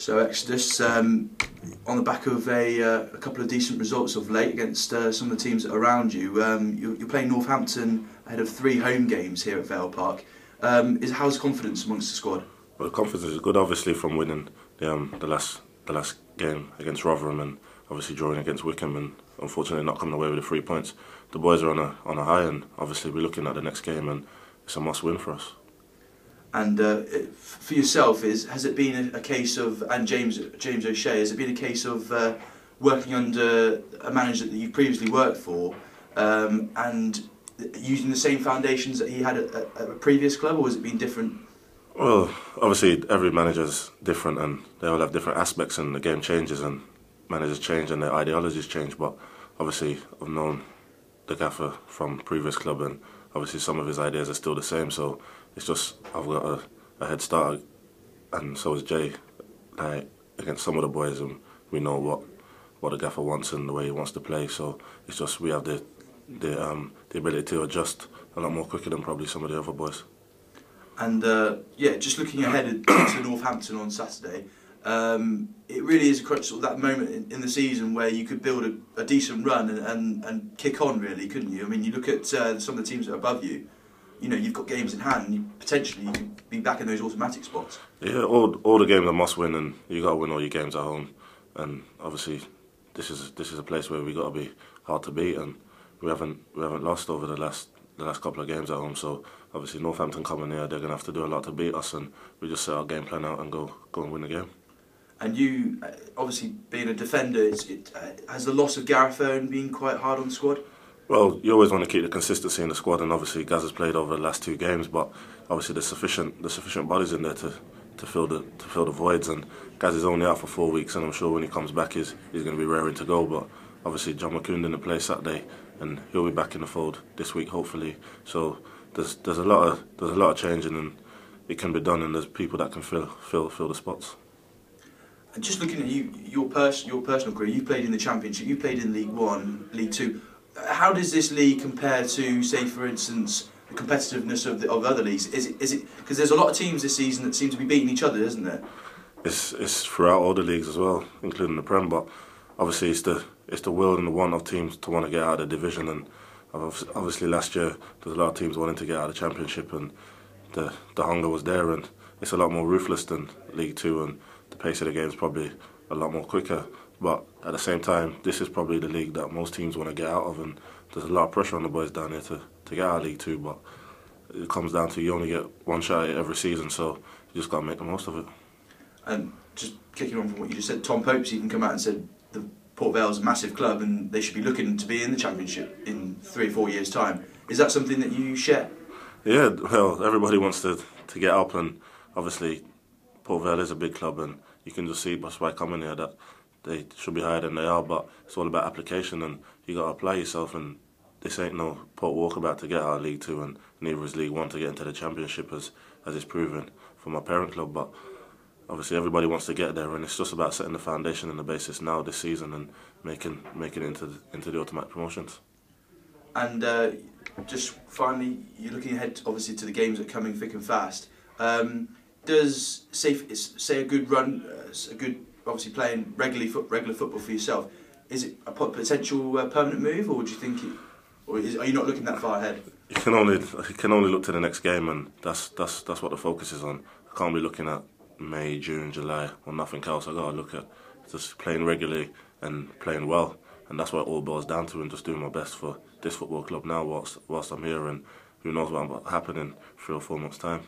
So Exodus, on the back of a couple of decent results of late against some of the teams around you, you're playing Northampton ahead of 3 home games here at Vale Park. How's confidence amongst the squad? Well, the confidence is good, obviously, from winning the last game against Rotherham and obviously drawing against Wycombe and unfortunately not coming away with the 3 points. The boys are on a high, and obviously we're looking at the next game and it's a must win for us. And for yourself, has it been a case of, and James O'Shea, has it been a case of working under a manager that you've previously worked for and using the same foundations that he had at a previous club, or has it been different? Well, obviously every manager's different and they all have different aspects, and the game changes and managers change and their ideologies change, but obviously I've known the gaffer from previous club and obviously some of his ideas are still the same, so it's just I've got a head start, and so is Jay, against some of the boys, and we know what the gaffer wants and the way he wants to play, so it's just we have the ability to adjust a lot more quicker than probably some of the other boys. And just looking ahead to Northampton on Saturday, it really is sort of that moment in the season where you could build a decent run and kick on, really, couldn't you? I mean, you look at some of the teams that are above you. You know, you've got games in hand, and you could be back in those automatic spots. Yeah, all the games are must win, and you got to win all your games at home. And obviously, this is a place where we got to be hard to beat, and we haven't lost over the last couple of games at home. So obviously, Northampton coming here, they're gonna have to do a lot to beat us, and we just set our game plan out and go and win the game. And you, obviously being a defender, has the loss of Geohaghon been quite hard on the squad? Well, you always want to keep the consistency in the squad, and obviously Gaz has played over the last 2 games, but obviously there's sufficient bodies in there to fill the voids, and Gaz is only out for 4 weeks, and I'm sure when he comes back he's going to be raring to go. But obviously John McCoon didn't play Saturday, and he'll be back in the fold this week hopefully. So there's a lot of changing, and it can be done, and there's people that can fill the spots. And just looking at your personal career, you played in the Championship, you played in League One, League Two. How does this league compare to, say, for instance, the competitiveness of other leagues? Is it because there's a lot of teams this season that seem to be beating each other, isn't there? It's throughout all the leagues as well, including the Prem. But obviously, it's the will and the want of teams to want to get out of the division. And obviously, last year there's a lot of teams wanting to get out of the Championship, and the hunger was there. And it's a lot more ruthless than League Two, and the pace of the game is probably a lot more quicker. But at the same time, this is probably the league that most teams want to get out of, and there's a lot of pressure on the boys down here to get out of League Two. But it comes down to you only get one shot at it every season, so you just got to make the most of it. And just kicking on from what you just said, Tom Pope's even come out and said the Port Vale's a massive club and they should be looking to be in the Championship in 3 or 4 years' time. Is that something that you share? Yeah, well, everybody wants to get up, and obviously Port Vale is a big club, and you can just see just by coming here that they should be higher than they are, but it's all about application, and you got to apply yourself, and this ain't no Port Walkabout to get out of League Two, and neither is League One to get into the Championship, as it's proven for my parent club. But obviously everybody wants to get there, and it's just about setting the foundation and the basis now this season and making it into the automatic promotions. And just finally, you're looking ahead obviously to the games that are coming thick and fast. Does say a good run, obviously playing regular football for yourself, is it a potential permanent move, or do you think are you not looking that far ahead? You can only look to the next game, and that's what the focus is on. I can't be looking at May, June, July or nothing else. I got to look at just playing regularly and playing well, and that's what it all boils down to, and just doing my best for this football club now whilst I'm here, and who knows what will happen in 3 or 4 months' time.